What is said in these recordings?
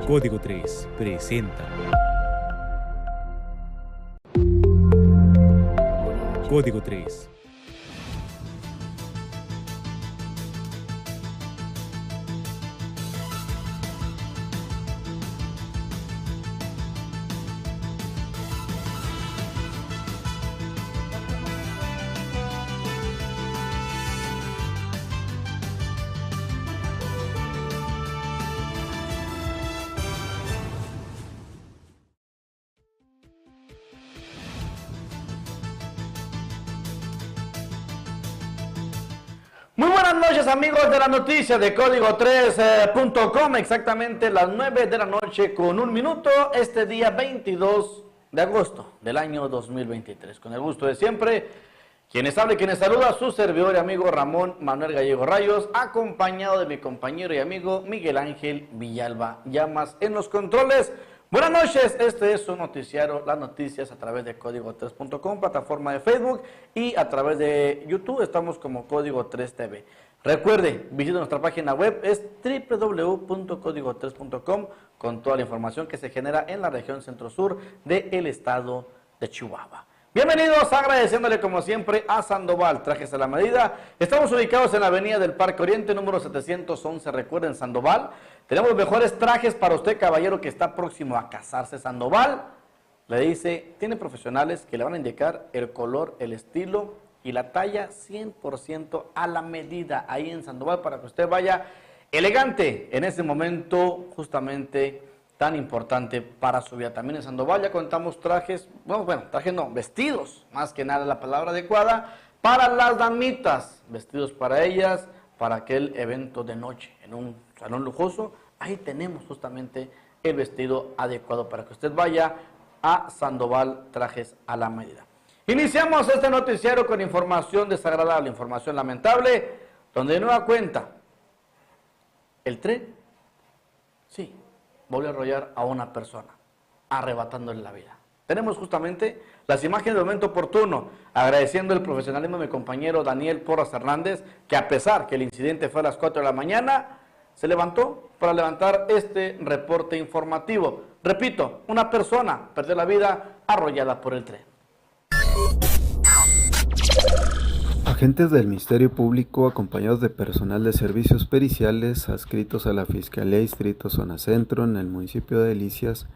Código 3 presenta. Código 3. Muy buenas noches, amigos de la noticia de Código3.com, exactamente las 9 de la noche con 1 minuto, este día 22 de agosto del año 2023. Con el gusto de siempre, quienes habla y quienes saluda, su servidor y amigo Ramón Manuel Gallego Rayos, acompañado de mi compañero y amigo Miguel Ángel Villalba Llamas en los controles. Buenas noches, este es su noticiario, las noticias a través de Código3.com, plataforma de Facebook, y a través de YouTube estamos como Código 3 TV. Recuerde, visite nuestra página web, es www.código3.com, con toda la información que se genera en la región centro-sur del estado de Chihuahua. Bienvenidos, agradeciéndole como siempre a Sandoval Trajes a la Medida. Estamos ubicados en la avenida del Parque Oriente, número 711, recuerden, Sandoval. Tenemos los mejores trajes para usted, caballero, que está próximo a casarse. Sandoval le dice, tiene profesionales que le van a indicar el color, el estilo y la talla 100% a la medida ahí en Sandoval, para que usted vaya elegante en ese momento justamente tan importante para su vida. También en Sandoval ya contamos trajes, trajes no, vestidos, más que nada la palabra adecuada, para las damitas, vestidos para ellas, para aquel evento de noche en un salón lujoso. Ahí tenemos justamente el vestido adecuado para que usted vaya a Sandoval Trajes a la Medida. Iniciamos este noticiero con información desagradable, información lamentable, donde de nueva cuenta el tren, sí, volvió a arrollar a una persona, arrebatándole la vida. Tenemos justamente las imágenes del momento oportuno, agradeciendo el profesionalismo de mi compañero Daniel Porras Hernández, que a pesar que el incidente fue a las 4 de la mañana, se levantó para levantar este reporte informativo. Repito, una persona perdió la vida arrollada por el tren. Agentes del Ministerio Público, acompañados de personal de servicios periciales adscritos a la Fiscalía Distrito Zona Centro en el municipio de Delicias,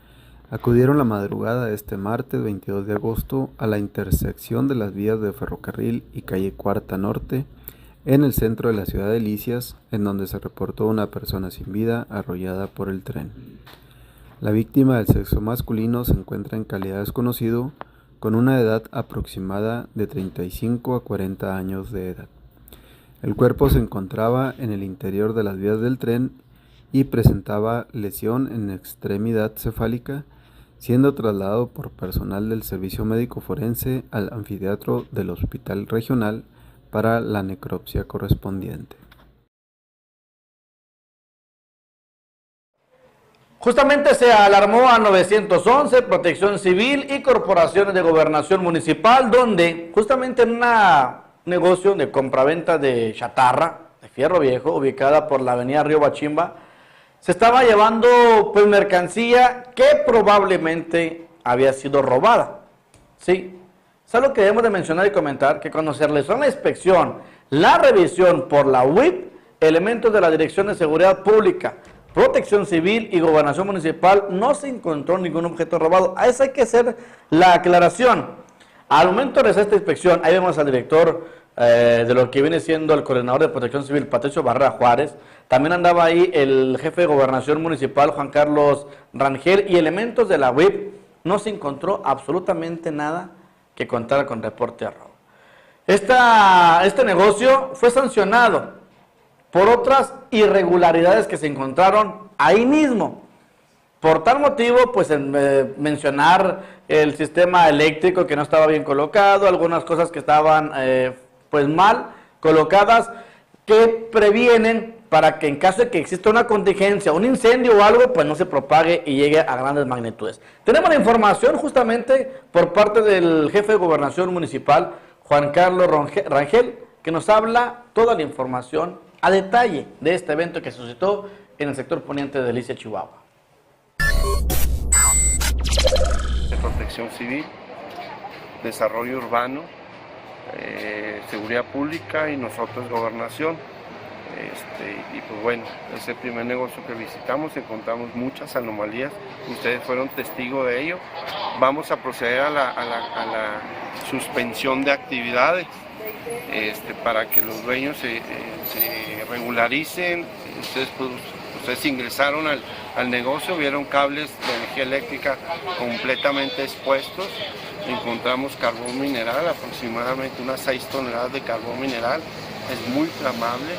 acudieron la madrugada de este martes 22 de agosto a la intersección de las vías de Ferrocarril y calle Cuarta Norte en el centro de la ciudad de Delicias, en donde se reportó una persona sin vida arrollada por el tren. La víctima, del sexo masculino, se encuentra en calidad desconocido, con una edad aproximada de 35 a 40 años de edad. El cuerpo se encontraba en el interior de las vías del tren y presentaba lesión en extremidad cefálica, siendo trasladado por personal del Servicio Médico Forense al anfiteatro del Hospital Regional para la necropsia correspondiente. Justamente se alarmó a 911, Protección Civil y corporaciones de gobernación municipal, donde justamente en un negocio de compraventa de chatarra, de fierro viejo, ubicada por la avenida Río Bachimba, se estaba llevando pues mercancía que probablemente había sido robada. Sí, es algo que debemos de mencionar y comentar, que cuando se realizó la inspección, la revisión por la UIP, elementos de la Dirección de Seguridad Pública, Protección Civil y Gobernación Municipal, no se encontró ningún objeto robado. A eso hay que hacer la aclaración. Al momento de esta inspección, ahí vemos al director de lo que viene siendo el coordinador de Protección Civil, Patricio Barrera Juárez. También andaba ahí el jefe de Gobernación Municipal, Juan Carlos Rangel, y elementos de la UIP. No se encontró absolutamente nada que contara con reporte de robo. Este negocio fue sancionado por otras irregularidades que se encontraron ahí mismo. Por tal motivo, pues mencionar el sistema eléctrico que no estaba bien colocado, algunas cosas que estaban pues mal colocadas, que previenen para que en caso de que exista una contingencia, un incendio o algo, pues no se propague y llegue a grandes magnitudes. Tenemos la información justamente por parte del jefe de Gobernación Municipal, Juan Carlos Rangel, que nos habla toda la información a detalle de este evento que se suscitó en el sector poniente de Delicias, Chihuahua. Protección Civil, Desarrollo Urbano, Seguridad Pública y nosotros Gobernación. Y pues bueno, es el primer negocio que visitamos, encontramos muchas anomalías, ustedes fueron testigos de ello. Vamos a proceder a la suspensión de actividades para que los dueños se regularicen. Ustedes ingresaron al negocio, vieron cables de energía eléctrica completamente expuestos, encontramos carbón mineral, aproximadamente unas 6 toneladas de carbón mineral, es muy flamable.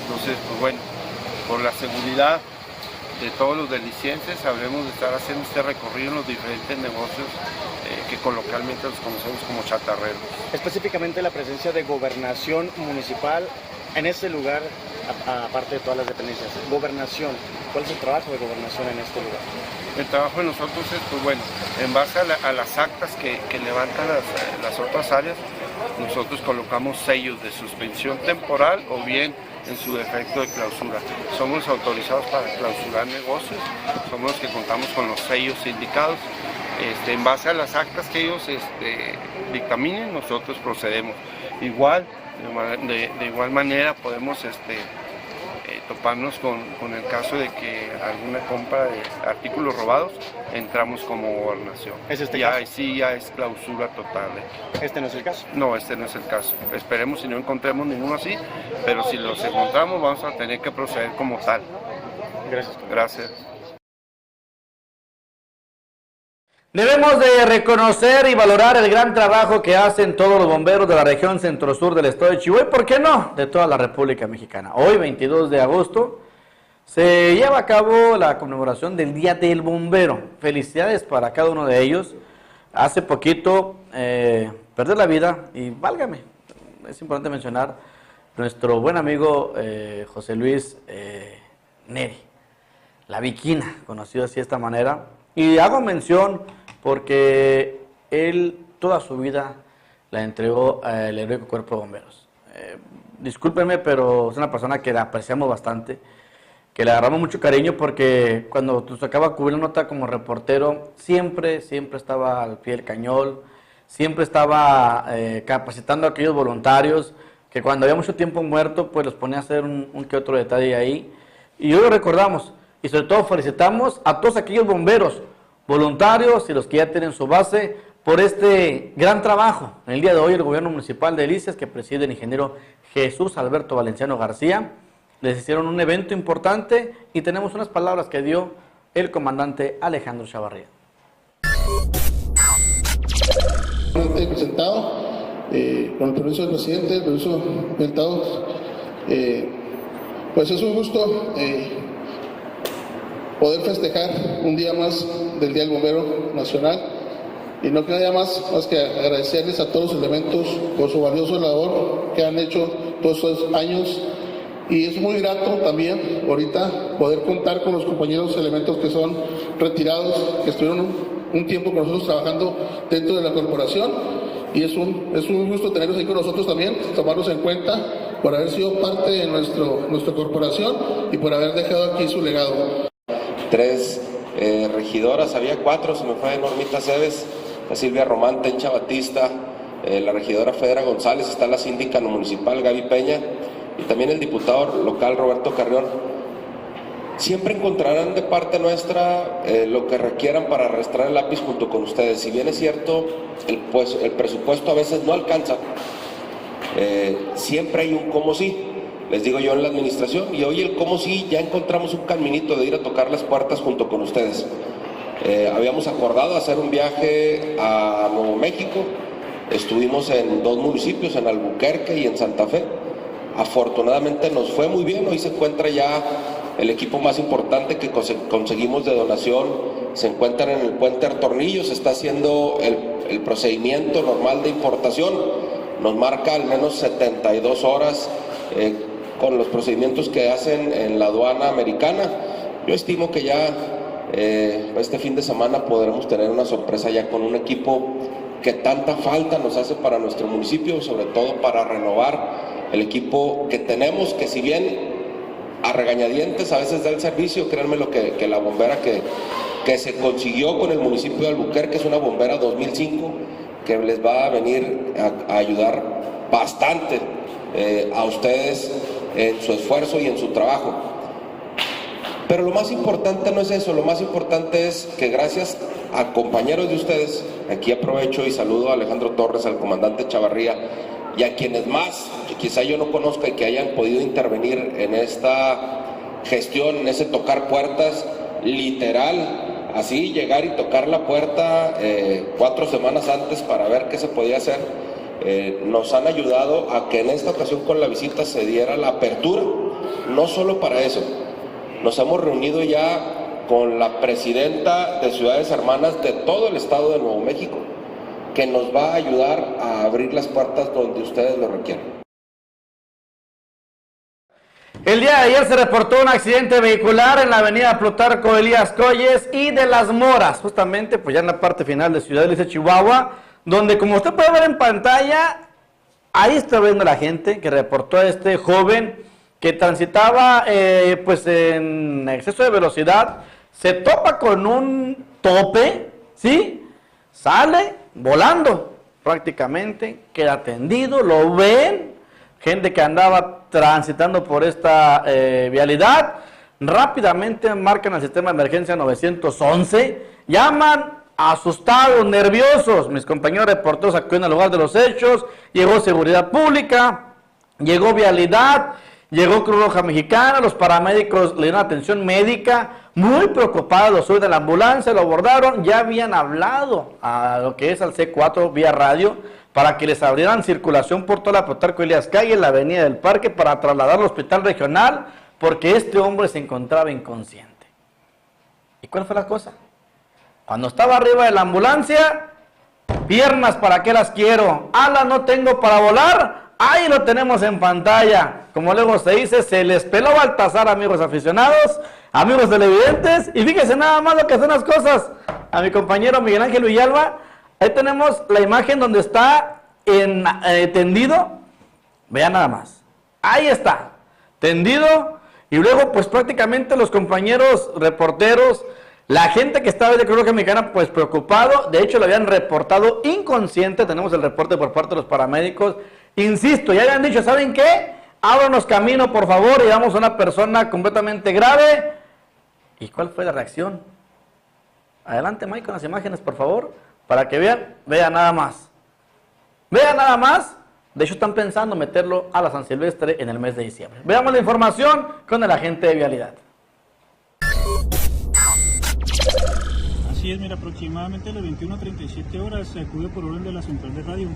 Entonces, pues bueno, por la seguridad de todos los delicienses, habremos de estar haciendo este recorrido en los diferentes negocios que coloquialmente los conocemos como chatarreros. Específicamente la presencia de Gobernación Municipal en este lugar, aparte de todas las dependencias. Gobernación, ¿cuál es el trabajo de Gobernación en este lugar? El trabajo de nosotros es, pues bueno, en base a las actas que levantan las otras áreas, nosotros colocamos sellos de suspensión temporal o bien en su defecto de clausura. Somos autorizados para clausurar negocios, somos los que contamos con los sellos indicados. En base a las actas que ellos dictaminen, nosotros procedemos. Igual, de igual manera podemos toparnos con el caso de que alguna compra de artículos robados, entramos como Gobernación. ¿Es este caso? Sí, ya es clausura total. ¿Este no es el caso? No, este no es el caso. Esperemos si no encontremos ninguno así, pero si los encontramos vamos a tener que proceder como tal. Gracias. Gracias. Debemos de reconocer y valorar el gran trabajo que hacen todos los bomberos de la región centro-sur del estado de Chihuahua, y por qué no, de toda la República Mexicana. Hoy, 22 de agosto, se lleva a cabo la conmemoración del Día del Bombero. Felicidades para cada uno de ellos. Hace poquito perdió la vida, y válgame, es importante mencionar nuestro buen amigo José Luis Neri, la Viquina, conocido así de esta manera. Y hago mención porque él toda su vida la entregó al heroico Cuerpo de Bomberos. Discúlpenme, pero es una persona que la apreciamos bastante, que le agarramos mucho cariño, porque cuando nos tocaba cubrir la nota como reportero, siempre estaba al pie del cañón, siempre estaba capacitando a aquellos voluntarios que cuando había mucho tiempo muerto, pues los ponía a hacer un que otro detalle ahí. Y hoy lo recordamos, y sobre todo felicitamos a todos aquellos bomberos, voluntarios y los que ya tienen su base, por este gran trabajo. En el día de hoy el gobierno municipal de Delicias, que preside el ingeniero Jesús Alberto Valenciano García, les hicieron un evento importante y tenemos unas palabras que dio el comandante Alejandro Chavarría. Presentado, con el permiso del presidente, el permiso del Estado, pues es un gusto poder festejar un día más del Día del Bombero Nacional, y no queda más que agradecerles a todos los elementos por su valiosa labor que han hecho todos estos años, y es muy grato también ahorita poder contar con los compañeros elementos que son retirados, que estuvieron un tiempo con nosotros trabajando dentro de la corporación, y es un gusto tenerlos ahí con nosotros también, tomarlos en cuenta por haber sido parte de nuestra corporación y por haber dejado aquí su legado. 3 regidoras, había 4, se me fue Normita Cebes, la Silvia Román, Tencha Batista, la regidora Fedra González, está la síndica municipal Gaby Peña y también el diputado local Roberto Carrión. Siempre encontrarán de parte nuestra lo que requieran para arrastrar el lápiz junto con ustedes. Si bien es cierto, el presupuesto a veces no alcanza, siempre hay un cómo sí. Les digo yo en la administración, y hoy el cómo sí, ya encontramos un caminito de ir a tocar las puertas junto con ustedes. Habíamos acordado hacer un viaje a Nuevo México, estuvimos en 2 municipios, en Albuquerque y en Santa Fe. Afortunadamente nos fue muy bien, hoy se encuentra ya el equipo más importante que conseguimos de donación, se encuentran en el puente Artornillo, se está haciendo el procedimiento normal de importación, nos marca al menos 72 horas con los procedimientos que hacen en la aduana americana. Yo estimo que ya este fin de semana podremos tener una sorpresa ya con un equipo que tanta falta nos hace para nuestro municipio, sobre todo para renovar el equipo que tenemos, que si bien a regañadientes a veces da el servicio, créanme lo que la bombera que que se consiguió con el municipio de Albuquerque, es una bombera 2005, que les va a venir a ayudar bastante a ustedes en su esfuerzo y en su trabajo. Pero lo más importante no es eso, lo más importante es que gracias a compañeros de ustedes, aquí aprovecho y saludo a Alejandro Torres, al comandante Chavarría, y a quienes más, quizá yo no conozca y que hayan podido intervenir en esta gestión, en ese tocar puertas, literal, así llegar y tocar la puerta 4 semanas antes para ver qué se podía hacer, nos han ayudado a que en esta ocasión con la visita se diera la apertura, no solo para eso, nos hemos reunido ya con la presidenta de Ciudades Hermanas de todo el estado de Nuevo México, que nos va a ayudar a abrir las puertas donde ustedes lo requieran. El día de ayer se reportó un accidente vehicular en la avenida Plutarco Elías Colles y de Las Moras, justamente pues ya en la parte final de Ciudad Delicia, Chihuahua, donde como usted puede ver en pantalla, ahí está viendo la gente que reportó a este joven que transitaba pues en exceso de velocidad, se topa con un tope, ¿sí? Sale volando prácticamente, queda tendido, lo ven, gente que andaba transitando por esta vialidad, rápidamente marcan al sistema de emergencia 911, llaman asustados, nerviosos, mis compañeros reporteros acudieron al lugar de los hechos, llegó seguridad pública, llegó vialidad, llegó Cruz Roja Mexicana, los paramédicos le dieron atención médica, muy preocupados, suben de la ambulancia, lo abordaron, ya habían hablado a lo que es al C4 vía radio, para que les abrieran circulación por toda la Plutarco Elías Calle, la avenida del Parque, para trasladar al hospital regional, porque este hombre se encontraba inconsciente. ¿Y cuál fue la cosa? Cuando estaba arriba de la ambulancia, piernas, ¿para qué las quiero? Alas no tengo para volar, ahí lo tenemos en pantalla. Como luego se dice, se les peló Baltasar, amigos aficionados, amigos televidentes, y fíjense nada más lo que son las cosas. A mi compañero Miguel Ángel Villalba, ahí tenemos la imagen donde está tendido, vean nada más, ahí está, tendido, y luego pues prácticamente los compañeros reporteros, la gente que estaba de Cruz Roja Mexicana pues preocupado, de hecho lo habían reportado inconsciente, tenemos el reporte por parte de los paramédicos, insisto, ya habían dicho, ¿saben qué? Ábranos camino por favor, llevamos a una persona completamente grave. ¿Y cuál fue la reacción? Adelante Mike con las imágenes por favor, para que vean nada más. Vean nada más, de hecho están pensando meterlo a la San Silvestre en el mes de diciembre. Veamos la información con el agente de vialidad. Así es, mira, aproximadamente a las 21:37 horas se acude por orden de la central de radio.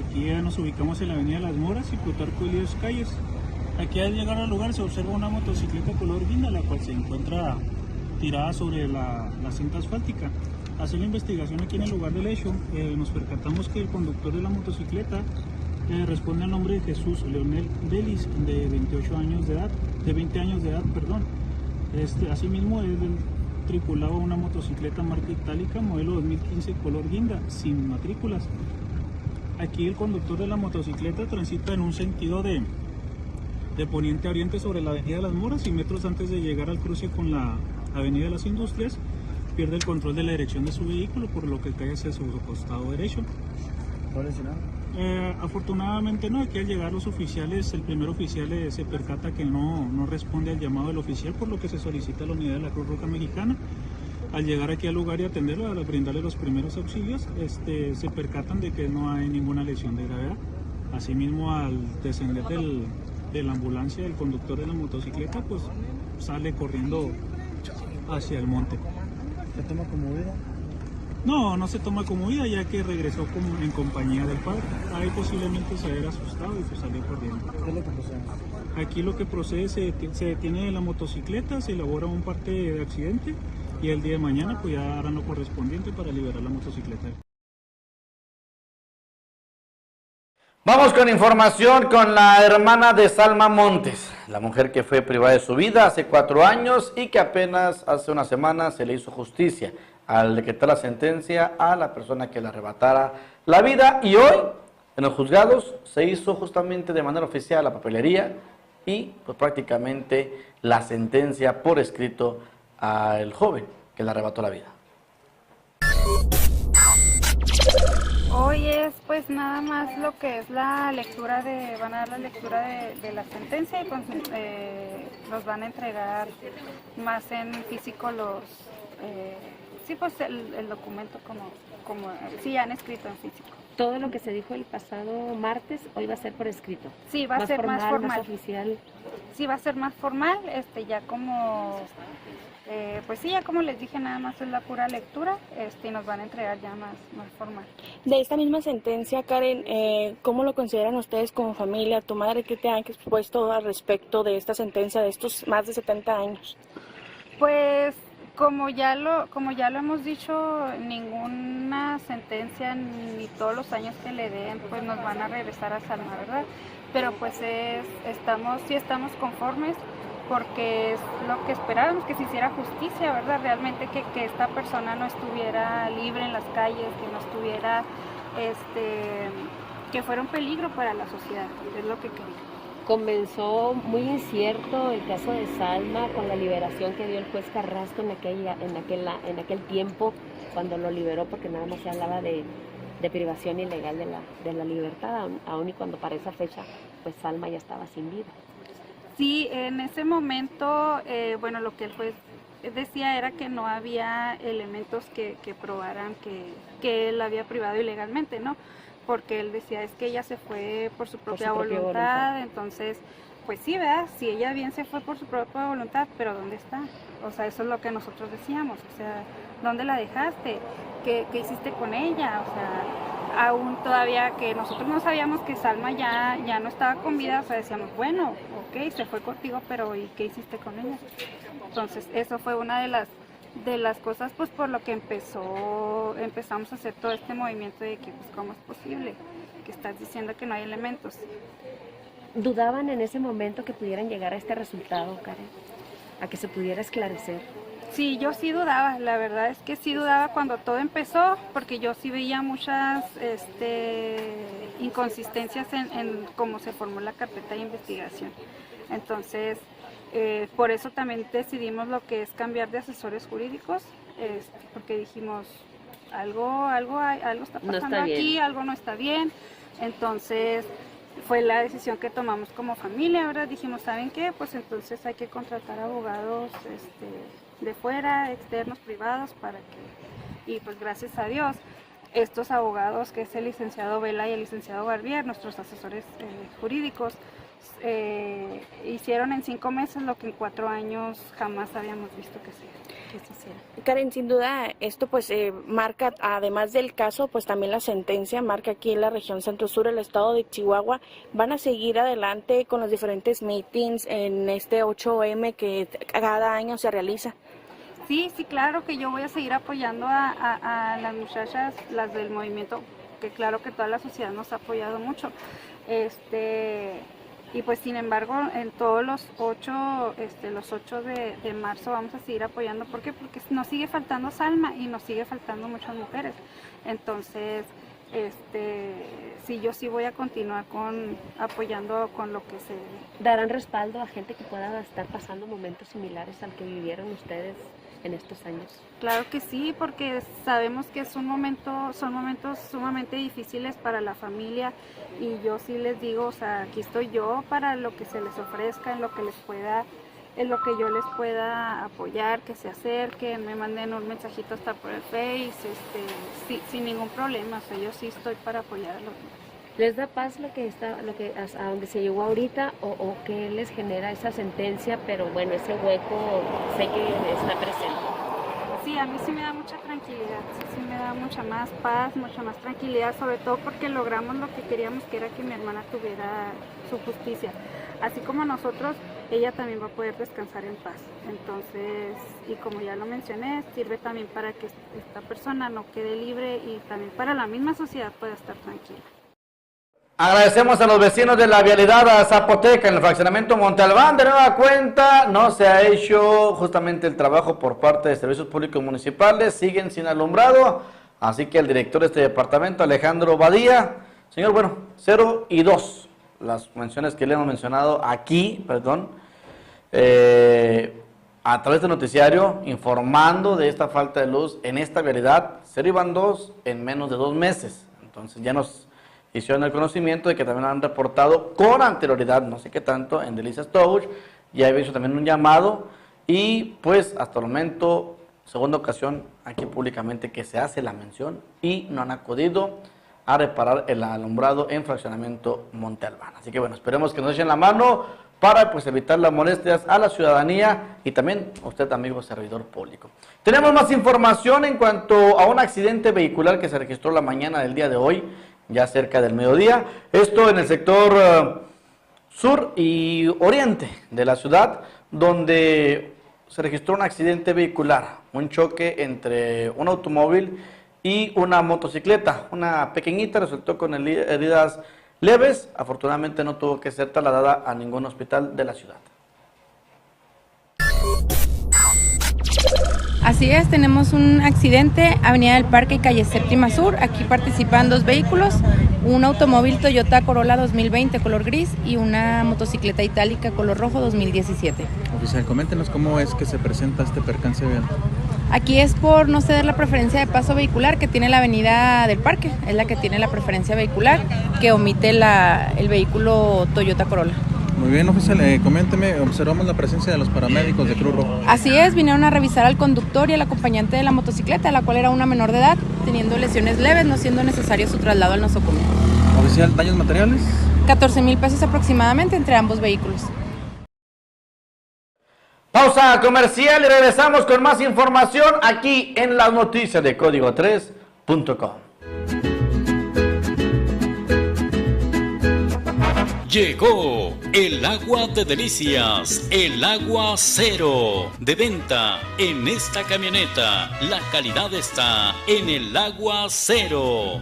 Aquí ya nos ubicamos en la avenida Las Moras y Plutarco Elías Calles. Aquí al llegar al lugar se observa una motocicleta color guinda, la cual se encuentra tirada sobre la cinta asfáltica. Hacer la investigación aquí en el lugar del hecho, nos percatamos que el conductor de la motocicleta responde al nombre de Jesús Leonel Delis, de 20 años de edad, perdón. Asimismo, él tripulaba una motocicleta marca itálica, modelo 2015, color guinda, sin matrículas. Aquí el conductor de la motocicleta transita en un sentido de poniente a oriente sobre la avenida Las Moras, y metros antes de llegar al cruce con la avenida de las Industrias, pierde el control de la dirección de su vehículo, por lo que cae hacia su costado derecho. ¿No lesionado? Afortunadamente no, aquí al llegar los oficiales, el primer oficial se percata que no responde al llamado del oficial, por lo que se solicita a la unidad de la Cruz Roja Mexicana. Al llegar aquí al lugar y atenderlo, al brindarle los primeros auxilios, se percatan de que no hay ninguna lesión de gravedad. Asimismo, al descender de la ambulancia, el conductor de la motocicleta pues sale corriendo hacia el monte. ¿Se toma como huida? No se toma como huida, ya que regresó en compañía del padre. Ahí posiblemente se haya asustado y pues salió corriendo. ¿Qué es lo que procede? Aquí lo que procede, se detiene la motocicleta, se elabora un parte de accidente, y el día de mañana pues ya harán lo correspondiente para liberar la motocicleta. Vamos con información con la hermana de Salma Montes, la mujer que fue privada de su vida hace 4 años y que apenas hace una semana se le hizo justicia al decretar la sentencia a la persona que le arrebatara la vida, y hoy en los juzgados se hizo justamente de manera oficial la papelería y pues prácticamente la sentencia por escrito al joven que le arrebató la vida. Hoy es pues nada más lo que es la lectura van a dar la lectura de la sentencia y pues nos van a entregar más en físico sí pues el documento como sí han escrito en físico. Todo lo que se dijo el pasado martes, hoy va a ser por escrito. Sí, va a ser más formal. Más oficial. Sí, va a ser más formal, ya como, pues sí, ya como les dije, nada más es la pura lectura, y nos van a entregar ya más formal. De esta misma sentencia, Karen, ¿cómo lo consideran ustedes como familia? ¿Tu madre qué te ha expuesto al respecto de esta sentencia de estos más de 70 años? Pues como ya lo hemos dicho, ninguna sentencia ni todos los años que le den pues nos van a regresar a Salma, ¿verdad? Pero pues sí estamos conformes porque es lo que esperábamos, que se hiciera justicia, ¿verdad? Realmente que esta persona no estuviera libre en las calles, que no estuviera, que fuera un peligro para la sociedad, es lo que quería. Comenzó muy incierto el caso de Salma con la liberación que dio el juez Carrasco en aquel tiempo, cuando lo liberó, porque nada más se hablaba de privación ilegal de la libertad, aun y cuando para esa fecha pues Salma ya estaba sin vida. Sí, en ese momento, bueno, lo que el juez decía era que no había elementos que probaran que él la había privado ilegalmente, ¿no? Porque él decía, es que ella se fue por su propia voluntad, entonces, pues sí, ¿verdad? Si ella bien se fue por su propia voluntad, pero ¿dónde está? O sea, eso es lo que nosotros decíamos, o sea, ¿dónde la dejaste? ¿Qué hiciste con ella? O sea, aún todavía que nosotros no sabíamos que Salma ya no estaba con vida, o sea, decíamos, bueno, ok, se fue contigo, pero ¿y qué hiciste con ella? Entonces, eso fue una de las cosas pues por lo que empezamos a hacer todo este movimiento de que pues cómo es posible que estás diciendo que no hay elementos. ¿Dudaban en ese momento que pudieran llegar a este resultado, Karen? ¿A que se pudiera esclarecer? Sí, yo sí dudaba, la verdad es que sí dudaba cuando todo empezó, porque yo sí veía muchas inconsistencias en cómo se formó la carpeta de investigación. Entonces, por eso también decidimos lo que es cambiar de asesores jurídicos, porque dijimos, algo está pasando aquí, algo no está bien. Entonces, fue la decisión que tomamos como familia. Ahora dijimos, ¿saben qué? Pues entonces hay que contratar abogados de fuera, externos, privados, para que, y pues gracias a Dios, estos abogados, que es el licenciado Vela y el licenciado Barbier, nuestros asesores jurídicos, hicieron en 5 meses lo que en 4 años jamás habíamos visto que se hiciera. Karen, sin duda esto pues marca, además del caso, pues también la sentencia marca aquí en la región Centro Sur, el estado de Chihuahua. ¿Van a seguir adelante con los diferentes meetings en este 8M que cada año se realiza? Sí, claro que yo voy a seguir apoyando a las muchachas, las del movimiento, que claro que toda la sociedad nos ha apoyado mucho. Y pues sin embargo en todos los 8 de marzo vamos a seguir apoyando. ¿Por qué? Porque nos sigue faltando Salma y nos sigue faltando muchas mujeres. Entonces, sí, yo sí voy a continuar apoyando con lo que se... ¿Darán respaldo a gente que pueda estar pasando momentos similares al que vivieron ustedes en estos años? Claro que sí, porque sabemos que son momentos sumamente difíciles para la familia, y yo sí les digo, o sea, aquí estoy yo para lo que se les ofrezca, en lo que yo les pueda apoyar, que se acerquen, me manden un mensajito hasta por el Face, sin ningún problema, o sea, yo sí estoy para apoyarlos. ¿Les da paz a donde se llegó ahorita, o qué les genera esa sentencia? Pero bueno, ese hueco sé que está presente. Sí, a mí sí me da mucha tranquilidad, sí me da mucha más paz, mucha más tranquilidad, sobre todo porque logramos lo que queríamos, que era que mi hermana tuviera su justicia. Así como nosotros, ella también va a poder descansar en paz. Entonces, y como ya lo mencioné, sirve también para que esta persona no quede libre, y también para la misma sociedad pueda estar tranquila. Agradecemos a los vecinos de la vialidad a Zapoteca en el fraccionamiento Monte Albán. De nueva cuenta, no se ha hecho justamente el trabajo por parte de Servicios Públicos Municipales, siguen sin alumbrado, así que el director de este departamento, Alejandro Badía, señor, bueno, 0 y 2, las menciones que le hemos mencionado aquí, a través del noticiario informando de esta falta de luz en esta vialidad. Cero iban dos en menos de 2 meses. Entonces ya nos hicieron el conocimiento de que también han reportado con anterioridad, no sé qué tanto, en Delicias Touch. Ya había hecho también un llamado y pues hasta el momento, segunda ocasión aquí públicamente que se hace la mención y no han acudido a reparar el alumbrado en fraccionamiento Monte Albán. Así que bueno, esperemos que nos echen la mano para pues evitar las molestias a la ciudadanía y también a usted, amigo servidor público. Tenemos más información en cuanto a un accidente vehicular que se registró la mañana del día de hoy, ya cerca del mediodía. Esto en el sector sur y oriente de la ciudad, donde se registró un accidente vehicular, un choque entre un automóvil y una motocicleta. Una pequeñita resultó con heridas leves, afortunadamente no tuvo que ser trasladada a ningún hospital de la ciudad. Así es, tenemos un accidente, Avenida del Parque y calle Séptima Sur. Aquí participan 2 vehículos, un automóvil Toyota Corolla 2020 color gris y una motocicleta itálica color rojo 2017. Oficial, coméntenos cómo es que se presenta este percance vial. Aquí es por no ceder la preferencia de paso vehicular que tiene la Avenida del Parque, es la que tiene la preferencia vehicular, que omite el vehículo Toyota Corolla. Muy bien, oficial, coménteme, observamos la presencia de los paramédicos de Cruz Roja. Así es, vinieron a revisar al conductor y al acompañante de la motocicleta, la cual era una menor de edad, teniendo lesiones leves, no siendo necesario su traslado al nosocomio. Oficial, ¿daños materiales? 14,000 pesos aproximadamente entre ambos vehículos. Pausa comercial y regresamos con más información aquí en las noticias de Código3.com. Llegó el agua de delicias, el agua cero, de venta en esta camioneta. La calidad está en el agua cero.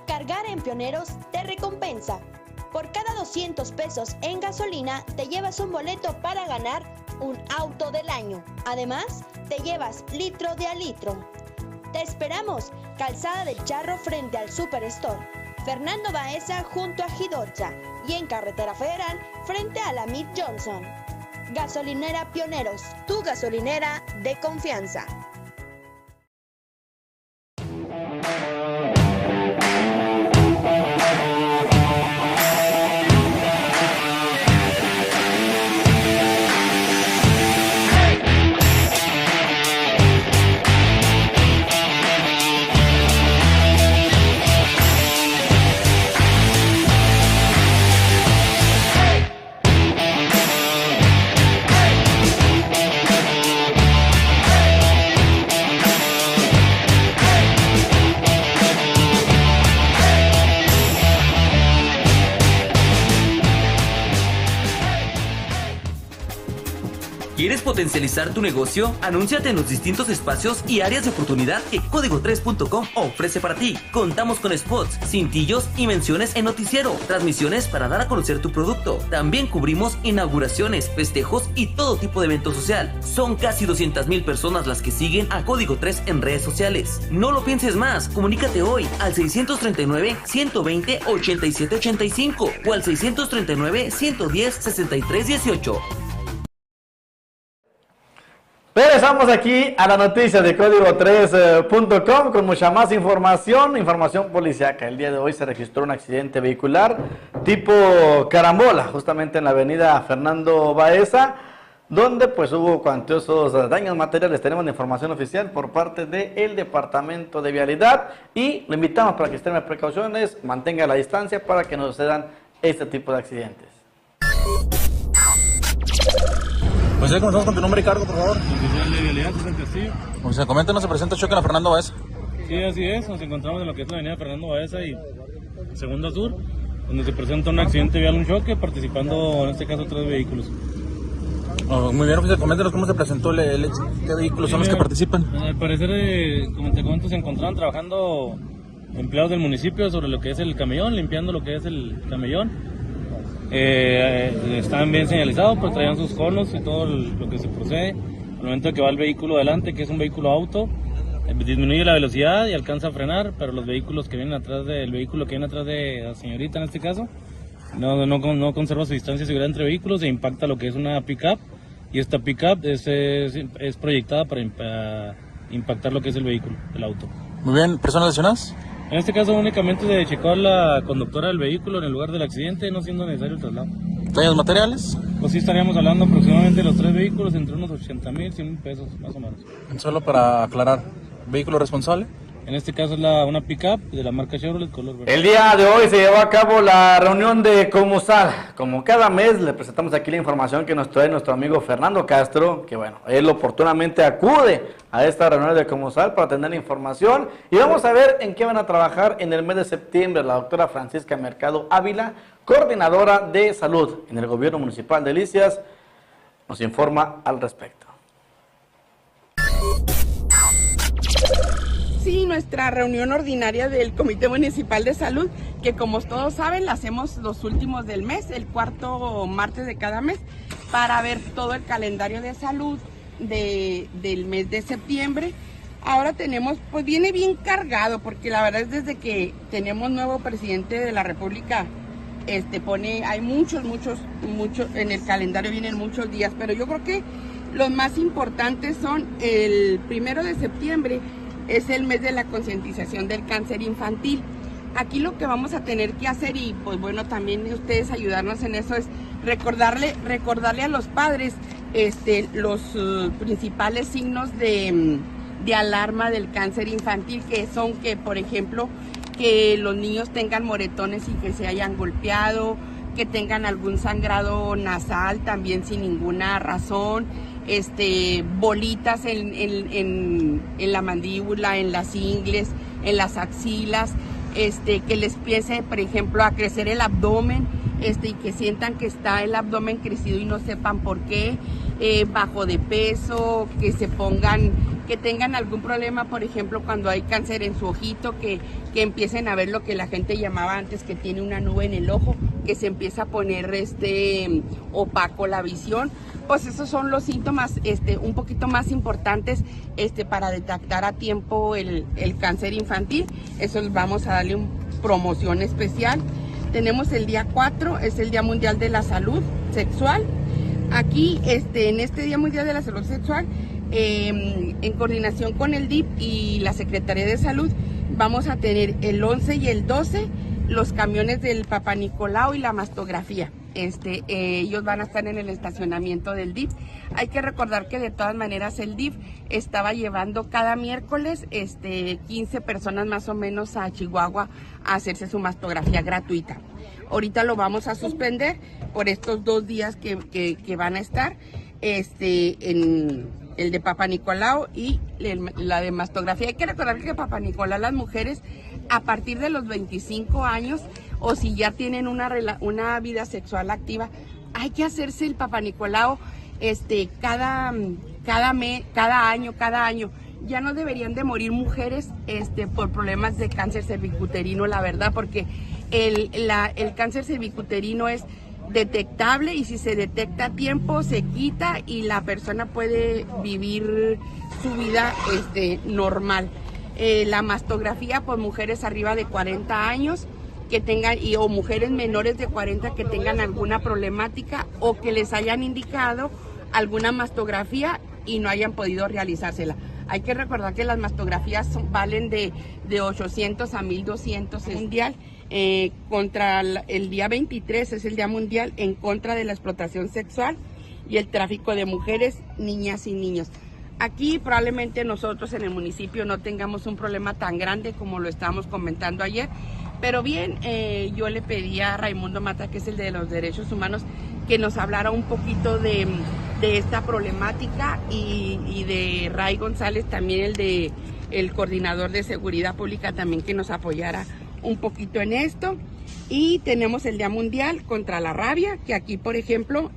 Cargar en Pioneros te recompensa. Por cada 200 pesos en gasolina te llevas un boleto para ganar un auto del año. Además, te llevas litro de a litro. Te esperamos, Calzada del Charro frente al Superstore, Fernando Baeza junto a Gidorcha y en Carretera Federal frente a la Mid Johnson. Gasolinera Pioneros, tu gasolinera de confianza. ¿Quieres potencializar tu negocio? Anúnciate en los distintos espacios y áreas de oportunidad que Código3.com ofrece para ti. Contamos con spots, cintillos y menciones en noticiero, transmisiones para dar a conocer tu producto. También cubrimos inauguraciones, festejos y todo tipo de evento social. Son casi 200,000 personas las que siguen a Código 3 en redes sociales. No lo pienses más, comunícate hoy al 639-120-8785 o al 639-110-6318. Regresamos aquí a la noticia de Código3.com con mucha más información policíaca. El día de hoy se registró un accidente vehicular tipo carambola, justamente en la avenida Fernando Baeza, donde pues hubo cuantiosos daños materiales. Tenemos la información oficial por parte del Departamento de Vialidad y lo invitamos para que extreme precauciones, mantenga la distancia para que no sucedan este tipo de accidentes. Pues ya comenzamos con tu nombre y cargo, por favor. Oficial de Vialidad, San Castillo. O sea, coméntanos, se presenta choque en la Fernando Baeza. Sí, así es. Nos encontramos en lo que es la avenida Fernando Baeza y Segunda Sur, donde se presenta un accidente vial, un choque, participando en este caso 3 vehículos. Oh, muy bien, oficial, coméntanos cómo se presentó el hecho. ¿Qué vehículos son los que participan? Al parecer, como te comento, se encontraban trabajando empleados del municipio sobre lo que es el camellón, limpiando lo que es el camellón. Estaban bien señalizados, pues traían sus conos y todo lo que se procede. Al momento de que va el vehículo adelante, que es un vehículo auto, disminuye la velocidad y alcanza a frenar, pero los vehículos que vienen atrás del vehículo que viene atrás de la señorita en este caso, no conserva su distancia de seguridad entre vehículos e impacta lo que es una pick-up, y esta pick-up es proyectada para impactar lo que es el vehículo, el auto. Muy bien, ¿personas lesionadas? En este caso únicamente de checar la conductora del vehículo en el lugar del accidente, no siendo necesario el traslado. ¿Daños materiales? Pues sí estaríamos hablando aproximadamente de los 3 vehículos entre unos 80,000, 100,000 pesos, más o menos. Solo para aclarar, ¿vehículo responsable? En este caso es una pick-up de la marca Chevrolet color verde. El día de hoy se llevó a cabo la reunión de Comusal. Como cada mes le presentamos aquí la información que nos trae nuestro amigo Fernando Castro, que bueno, él oportunamente acude a esta reunión de Comusal para tener la información. Y vamos a ver en qué van a trabajar en el mes de septiembre la doctora Francisca Mercado Ávila, coordinadora de salud en el gobierno municipal de Delicias, nos informa al respecto. Sí, nuestra reunión ordinaria del Comité Municipal de Salud, que como todos saben, la hacemos los últimos del mes, el cuarto martes de cada mes, para ver todo el calendario de salud del mes de septiembre. Ahora tenemos, pues viene bien cargado, porque la verdad es desde que tenemos nuevo presidente de la República, hay muchos, en el calendario vienen muchos días, pero yo creo que los más importantes son el 1 de septiembre, es el mes de la concientización del cáncer infantil. Aquí lo que vamos a tener que hacer, y pues bueno, también ustedes ayudarnos en eso, es recordarle a los padres los principales signos de alarma del cáncer infantil, que son que, por ejemplo, que los niños tengan moretones y que se hayan golpeado, que tengan algún sangrado nasal también sin ninguna razón, bolitas en la mandíbula, en las ingles, en las axilas, que les empiece, por ejemplo, a crecer el abdomen, y que sientan que está el abdomen crecido y no sepan por qué, bajo de peso, que tengan algún problema, por ejemplo, cuando hay cáncer en su ojito, que empiecen a ver lo que la gente llamaba antes, que tiene una nube en el ojo, que se empieza a poner opaco la visión. Pues esos son los síntomas un poquito más importantes para detectar a tiempo el cáncer infantil. Eso vamos a darle una promoción especial. Tenemos el día 4, es el Día Mundial de la Salud Sexual. Aquí, en este Día Mundial de la Salud Sexual, en coordinación con el DIF y la Secretaría de Salud, vamos a tener el 11 y el 12 los camiones del Papá Nicolau y la mastografía. Ellos van a estar en el estacionamiento del DIF. Hay que recordar que de todas maneras el DIF estaba llevando cada miércoles 15 personas más o menos a Chihuahua a hacerse su mastografía gratuita. Ahorita lo vamos a suspender por estos 2 días que van a estar en el de Papá Nicolau y la de mastografía. Hay que recordar que Papá Nicolau, las mujeres a partir de los 25 años o si ya tienen una vida sexual activa, hay que hacerse el Papá Nicolau cada año. Ya no deberían de morir mujeres por problemas de cáncer cervicuterino, la verdad, porque el cáncer cervicuterino es detectable y si se detecta a tiempo se quita y la persona puede vivir su vida normal. La mastografía por mujeres arriba de 40 años que tengan o mujeres menores de 40 que tengan alguna problemática o que les hayan indicado alguna mastografía y no hayan podido realizársela. Hay que recordar que las mastografías valen de 800 a 1,200 mundial. Contra el día 23 es el Día Mundial en contra de la explotación sexual y el tráfico de mujeres, niñas y niños. Aquí probablemente nosotros en el municipio no tengamos un problema tan grande como lo estábamos comentando ayer, pero bien, yo le pedí a Raimundo Mata, que es el de los derechos humanos, que nos hablara un poquito de esta problemática y de Ray González, también el coordinador de seguridad pública, también que nos apoyara un poquito en esto. Y tenemos el Día Mundial contra la Rabia, que aquí, por ejemplo,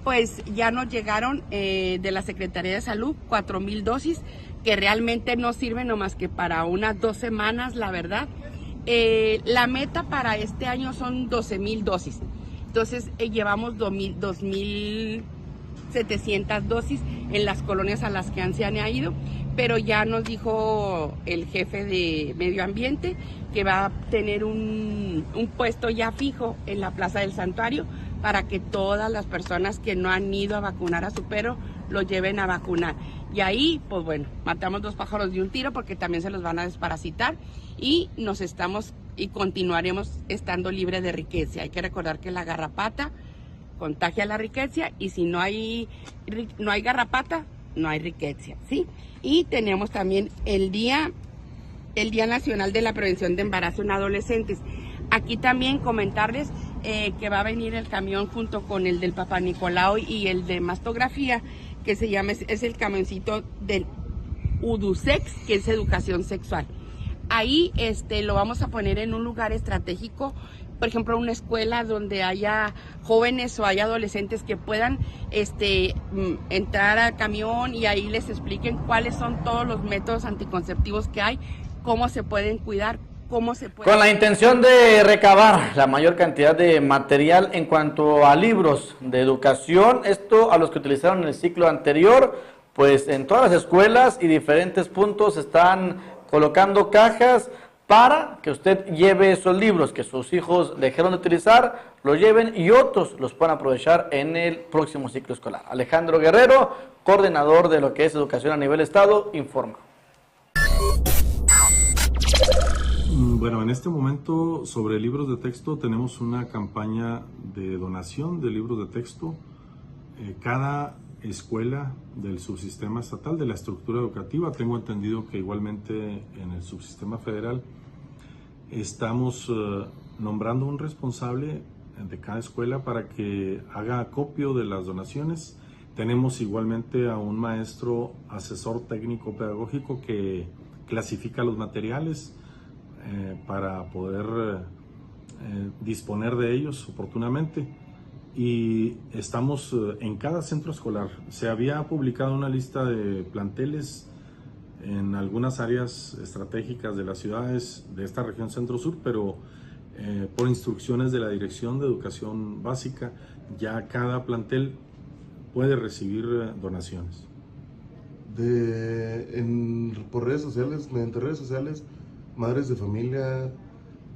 pues ya nos llegaron de la Secretaría de Salud 4,000 dosis, que realmente no sirven nomás que para unas 2 semanas, la verdad. La meta para este año son 12,000 dosis. Entonces llevamos 2,700 dosis en las colonias a las que se han ido, pero ya nos dijo el jefe de medio ambiente que va a tener un puesto ya fijo en la Plaza del Santuario para que todas las personas que no han ido a vacunar a su perro lo lleven a vacunar. Y ahí, pues bueno, matamos 2 pájaros de un tiro porque también se los van a desparasitar y continuaremos estando libres de riqueza. Hay que recordar que la garrapata contagia la riqueza y si no hay garrapata, no hay riqueza, ¿sí? Y tenemos también el Día Nacional de la Prevención de Embarazo en Adolescentes. Aquí también comentarles que va a venir el camión junto con el del Papá Nicolau y el de mastografía, que se llama, es el camioncito del UDUSEX, que es educación sexual. Ahí lo vamos a poner en un lugar estratégico, por ejemplo, una escuela donde haya jóvenes o haya adolescentes que puedan entrar al camión y ahí les expliquen cuáles son todos los métodos anticonceptivos que hay, cómo se pueden cuidar, cómo se puede... Con la intención de recabar la mayor cantidad de material en cuanto a libros de educación, esto a los que utilizaron en el ciclo anterior, pues en todas las escuelas y diferentes puntos están colocando cajas para que usted lleve esos libros que sus hijos dejaron de utilizar, los lleven y otros los puedan aprovechar en el próximo ciclo escolar. Alejandro Guerrero, coordinador de lo que es educación a nivel estado, informa. Bueno, en este momento sobre libros de texto tenemos una campaña de donación de libros de texto. Cada escuela del subsistema estatal de la estructura educativa, tengo entendido que igualmente en el subsistema federal, estamos nombrando un responsable de cada escuela para que haga acopio de las donaciones. Tenemos igualmente a un maestro asesor técnico pedagógico que clasifica los materiales para poder disponer de ellos oportunamente. Y estamos en cada centro escolar. Se había publicado una lista de planteles en algunas áreas estratégicas de las ciudades de esta región centro-sur, pero por instrucciones de la Dirección de Educación Básica, ya cada plantel puede recibir donaciones. Por redes sociales, mediante redes sociales, madres de familia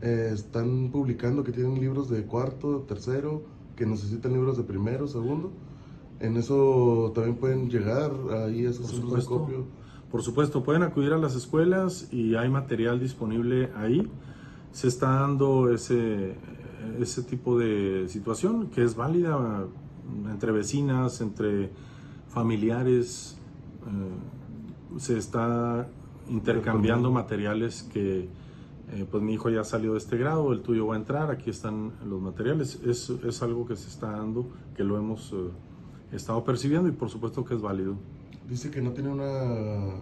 están publicando que tienen libros de cuarto, tercero, que necesitan libros de primero, segundo. En eso también pueden llegar ahí a esos centros de acopio. Por supuesto, pueden acudir a las escuelas y hay material disponible ahí. Se está dando ese tipo de situación que es válida entre vecinas, entre familiares. Se está intercambiando materiales que pues mi hijo ya salió de este grado, el tuyo va a entrar, aquí están los materiales. Es algo que se está dando, que lo hemos estado percibiendo y por supuesto que es válido. Dice que no tiene una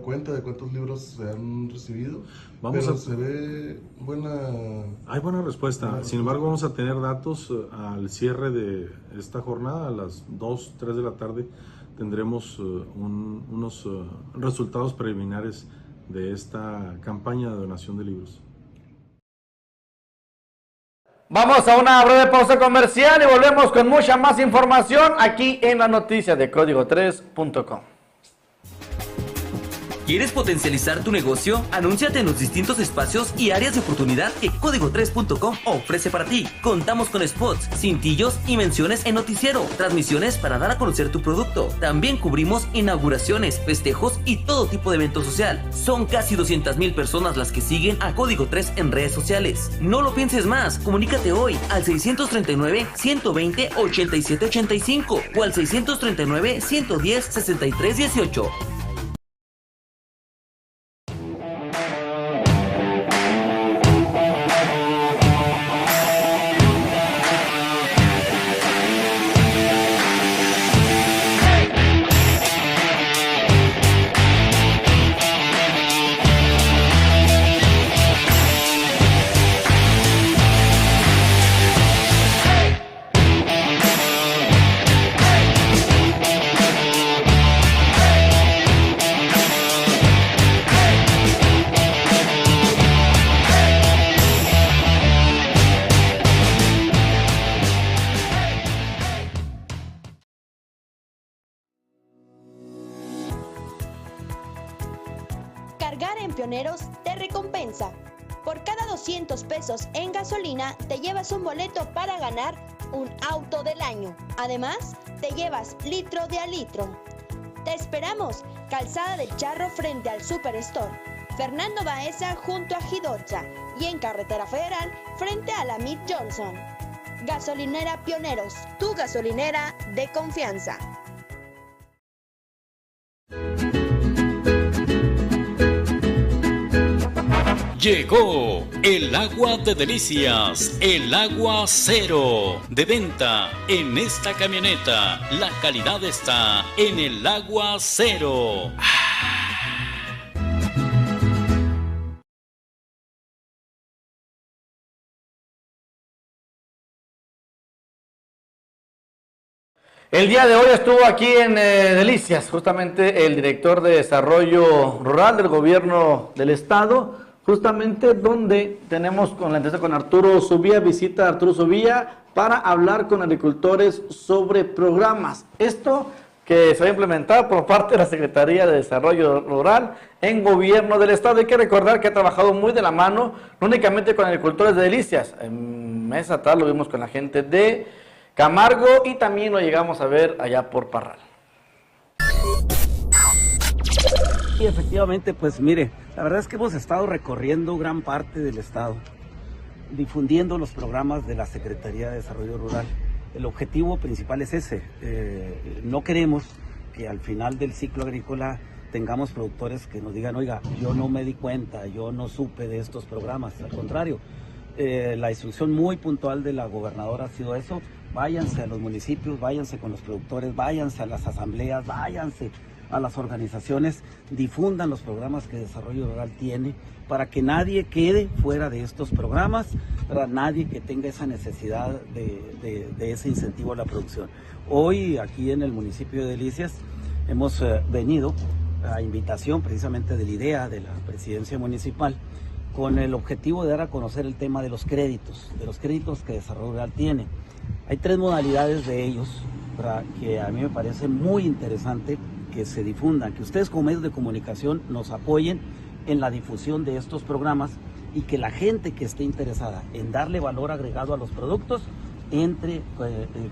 cuenta de cuántos libros se han recibido, se ve buena... Hay buena respuesta. Sin embargo, vamos a tener datos al cierre de esta jornada, a las 2, 3 de la tarde, tendremos unos resultados preliminares de esta campaña de donación de libros. Vamos a una breve pausa comercial y volvemos con mucha más información aquí en la noticia de código3.com. ¿Quieres potencializar tu negocio? Anúnciate en los distintos espacios y áreas de oportunidad que Código3.com ofrece para ti. Contamos con spots, cintillos y menciones en noticiero, transmisiones para dar a conocer tu producto. También cubrimos inauguraciones, festejos y todo tipo de evento social. Son casi 200,000 personas las que siguen a Código 3 en redes sociales. No lo pienses más, comunícate hoy al 639-120-8785 o al 639-110-6318. Cargar en Pioneros te recompensa. Por cada 200 pesos en gasolina te llevas un boleto para ganar un auto del año. Además, te llevas litro de a litro. Te esperamos, Calzada del Charro frente al Superstore, Fernando Baeza junto a Gidocha y en Carretera Federal frente a la Mid Johnson. Gasolinera Pioneros, tu gasolinera de confianza. Llegó el agua de delicias, el agua cero, de venta en esta camioneta. La calidad está en el agua cero. El día de hoy estuvo aquí en Delicias, justamente el director de Desarrollo Rural del Gobierno del Estado, justamente donde tenemos con la entrevista con Arturo Subía, visita a Arturo Subía para hablar con agricultores sobre programas. Esto que se va a implementar por parte de la Secretaría de Desarrollo Rural en Gobierno del Estado. Hay que recordar que ha trabajado muy de la mano, no únicamente con agricultores de Delicias. En mes atrás lo vimos con la gente de Camargo y también lo llegamos a ver allá por Parral. Y efectivamente, pues mire, la verdad es que hemos estado recorriendo gran parte del estado, difundiendo los programas de la Secretaría de Desarrollo Rural. El objetivo principal es ese. No queremos que al final del ciclo agrícola tengamos productores que nos digan, oiga, yo no me di cuenta, yo no supe de estos programas. Al contrario, la instrucción muy puntual de la gobernadora ha sido eso: váyanse a los municipios, váyanse con los productores, váyanse a las asambleas, váyanse a las organizaciones, difundan los programas que Desarrollo Rural tiene para que nadie quede fuera de estos programas, para nadie que tenga esa necesidad de ese incentivo a la producción. Hoy aquí en el municipio de Delicias hemos venido a invitación precisamente de la idea de la presidencia municipal con el objetivo de dar a conocer el tema de los créditos que Desarrollo Rural tiene. Hay 3 modalidades de ellos que a mí me parece muy interesante que se difundan, que ustedes como medios de comunicación nos apoyen en la difusión de estos programas y que la gente que esté interesada en darle valor agregado a los productos entre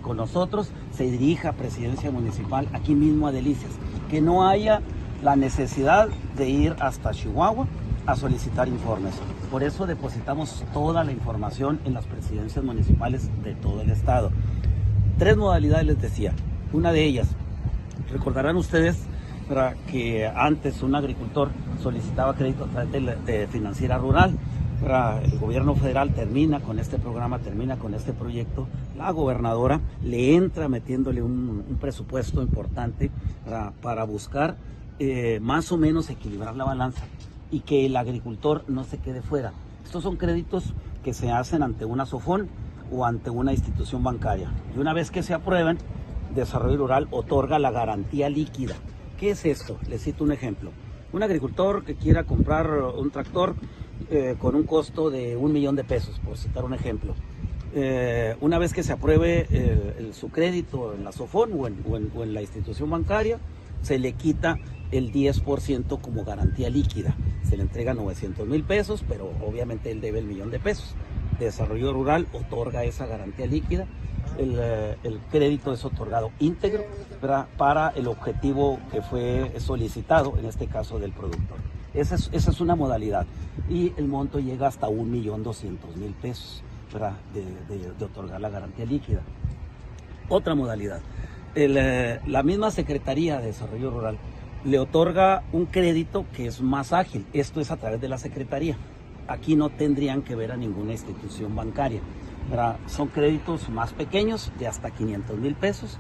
con nosotros, se dirija a Presidencia Municipal aquí mismo a Delicias, que no haya la necesidad de ir hasta Chihuahua a solicitar informes. Por eso depositamos toda la información en las presidencias municipales de todo el estado. 3 modalidades les decía. Una de ellas, recordarán ustedes que antes un agricultor solicitaba crédito a través de Financiera Rural. El gobierno federal termina con este programa, termina con este proyecto. La gobernadora le entra metiéndole un presupuesto importante para buscar más o menos equilibrar la balanza y que el agricultor no se quede fuera. Estos son créditos que se hacen ante una SOFON o ante una institución bancaria. Y una vez que se aprueban, Desarrollo Rural otorga la garantía líquida. ¿Qué es esto? Les cito un ejemplo. Un agricultor que quiera comprar un tractor con un costo de $1,000,000, por citar un ejemplo. Una vez que se apruebe su crédito en la SOFON o en la institución bancaria, se le quita el 10% como garantía líquida. Se le entrega $900,000, pero obviamente él debe el $1,000,000. Desarrollo Rural otorga esa garantía líquida. El crédito es otorgado íntegro para el objetivo que fue solicitado, en este caso del productor. Esa es una modalidad. Y el monto llega hasta $1,200,000 de otorgar la garantía líquida. Otra modalidad. La misma Secretaría de Desarrollo Rural le otorga un crédito que es más ágil. Esto es a través de la Secretaría. Aquí no tendrían que ver a ninguna institución bancaria. Son créditos más pequeños, de hasta $500,000.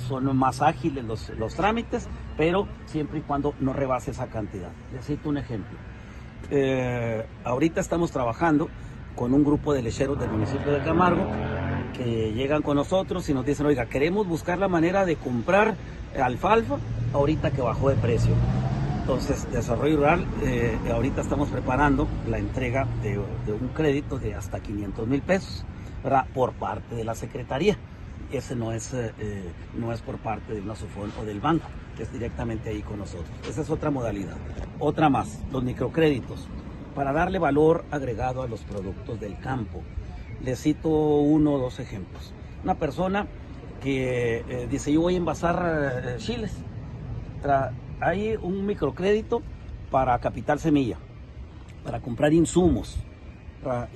Son más ágiles los trámites, pero siempre y cuando no rebase esa cantidad. Les cito un ejemplo. Ahorita estamos trabajando con un grupo de lecheros del municipio de Camargo que llegan con nosotros y nos dicen, oiga, queremos buscar la manera de comprar alfalfa ahorita que bajó de precio. Entonces, Desarrollo Rural, ahorita estamos preparando la entrega de un crédito de hasta $500,000, por parte de la Secretaría. ese no es por parte de una SUFON o del banco, es directamente ahí con nosotros. Esa es otra modalidad. Otra más, los microcréditos, para darle valor agregado a los productos del campo. Les cito 1 o 2 ejemplos. Una persona que dice, yo voy a envasar chiles. Hay un microcrédito para capital semilla, para comprar insumos, para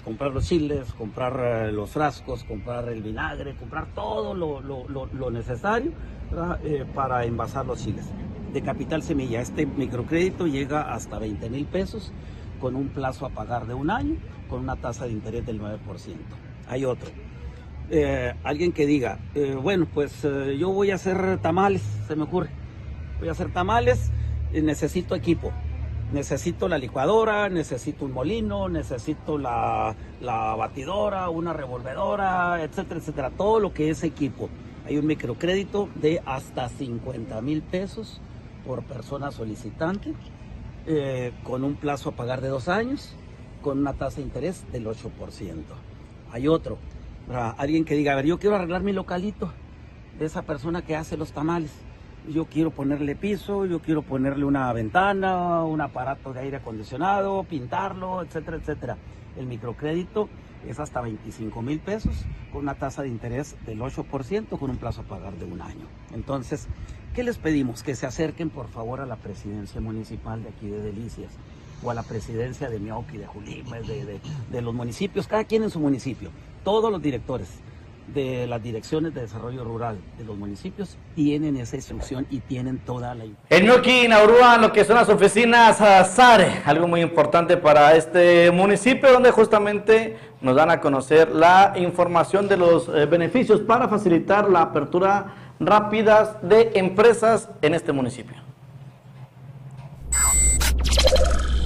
comprar los chiles, comprar los frascos, comprar el vinagre, comprar todo lo necesario para envasar los chiles. De capital semilla, este microcrédito llega hasta 20,000 pesos con un plazo a pagar de 1 año, con una tasa de interés del 9%. Hay otro. Alguien que diga, bueno, pues yo voy a hacer tamales, se me ocurre. Voy a hacer tamales, necesito equipo. Necesito la licuadora, necesito un molino, necesito la batidora, una revolvedora, etcétera, etcétera. Todo lo que es equipo. Hay un microcrédito de hasta 50,000 pesos por persona solicitante, con un plazo a pagar de 2 años, con una tasa de interés del 8%. Hay otro, alguien que diga, a ver, yo quiero arreglar mi localito de esa persona que hace los tamales. Yo quiero ponerle piso, yo quiero ponerle una ventana, un aparato de aire acondicionado, pintarlo, etcétera, etcétera. El microcrédito es hasta 25,000 pesos con una tasa de interés del 8% con un plazo a pagar de 1 año. Entonces, ¿qué les pedimos? Que se acerquen por favor a la presidencia municipal de aquí de Delicias o a la presidencia de Mioqui, de Julimes, de los municipios, cada quien en su municipio. Todos los directores de las direcciones de desarrollo rural de los municipios tienen esa instrucción y tienen toda la... En Mioqui inauguran lo que son las oficinas SARE, algo muy importante para este municipio, donde justamente nos dan a conocer la información de los beneficios para facilitar la apertura rápida de empresas en este municipio.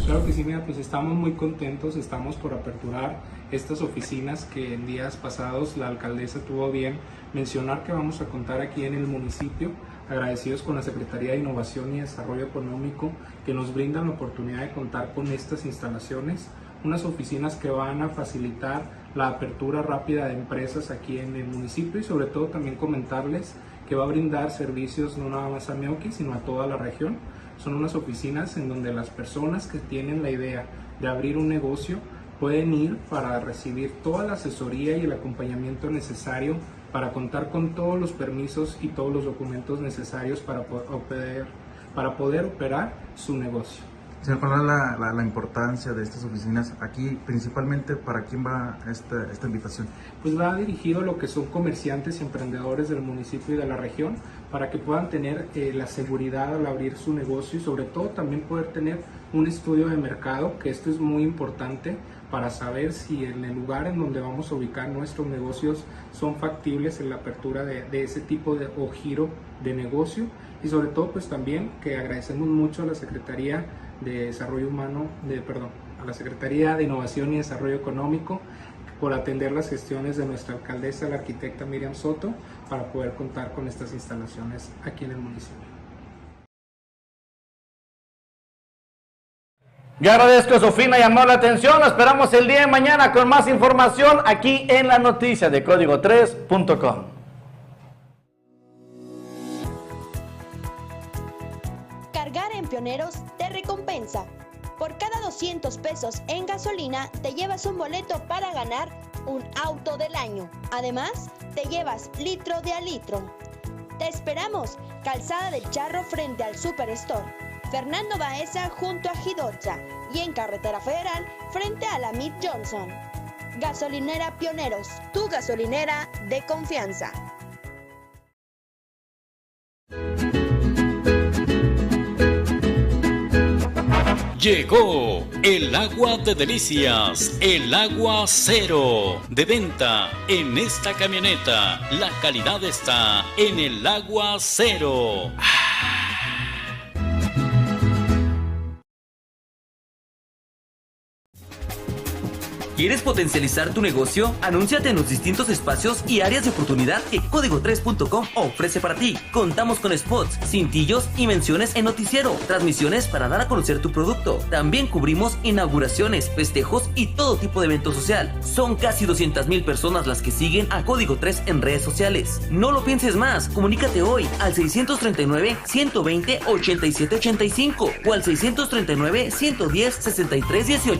Claro que sí, mira, pues estamos muy contentos, estamos por aperturar estas oficinas que en días pasados la alcaldesa tuvo bien mencionar que vamos a contar aquí en el municipio, agradecidos con la Secretaría de Innovación y Desarrollo Económico que nos brindan la oportunidad de contar con estas instalaciones, unas oficinas que van a facilitar la apertura rápida de empresas aquí en el municipio y sobre todo también comentarles que va a brindar servicios no nada más a Mioqui sino a toda la región. Son unas oficinas en donde las personas que tienen la idea de abrir un negocio pueden ir para recibir toda la asesoría y el acompañamiento necesario para contar con todos los permisos y todos los documentos necesarios para poder operar su negocio. Señor, ¿cuál es la importancia de estas oficinas aquí? Principalmente, ¿para quién va esta invitación? Pues va dirigido a lo que son comerciantes y emprendedores del municipio y de la región para que puedan tener la seguridad al abrir su negocio y sobre todo también poder tener un estudio de mercado, que esto es muy importante para saber si en el lugar en donde vamos a ubicar nuestros negocios son factibles en la apertura de ese tipo de o giro de negocio y sobre todo pues también que agradecemos mucho a la Secretaría de Desarrollo Humano, a la Secretaría de Innovación y Desarrollo Económico por atender las gestiones de nuestra alcaldesa, la arquitecta Miriam Soto, para poder contar con estas instalaciones aquí en el municipio. Yo agradezco su fina llamada la atención, nos esperamos el día de mañana con más información aquí en la noticia de código3.com. Cargar en Pioneros te recompensa. Por cada 200 pesos en gasolina te llevas un boleto para ganar un auto del año. Además, te llevas litro de a litro. Te esperamos, Calzada del Charro frente al Superstore, Fernando Baeza junto a Gidorcha y en Carretera Federal frente a la Mead Johnson. Gasolinera Pioneros, tu gasolinera de confianza. Llegó el agua de Delicias, el agua cero, de venta en esta camioneta. La calidad está en el agua cero. ¿Quieres potencializar tu negocio? Anúnciate en los distintos espacios y áreas de oportunidad que Código3.com ofrece para ti. Contamos con spots, cintillos y menciones en noticiero, transmisiones para dar a conocer tu producto. También cubrimos inauguraciones, festejos y todo tipo de evento social. Son casi 200,000 personas las que siguen a Código 3 en redes sociales. No lo pienses más, comunícate hoy al 639-120-8785 o al 639-110-6318.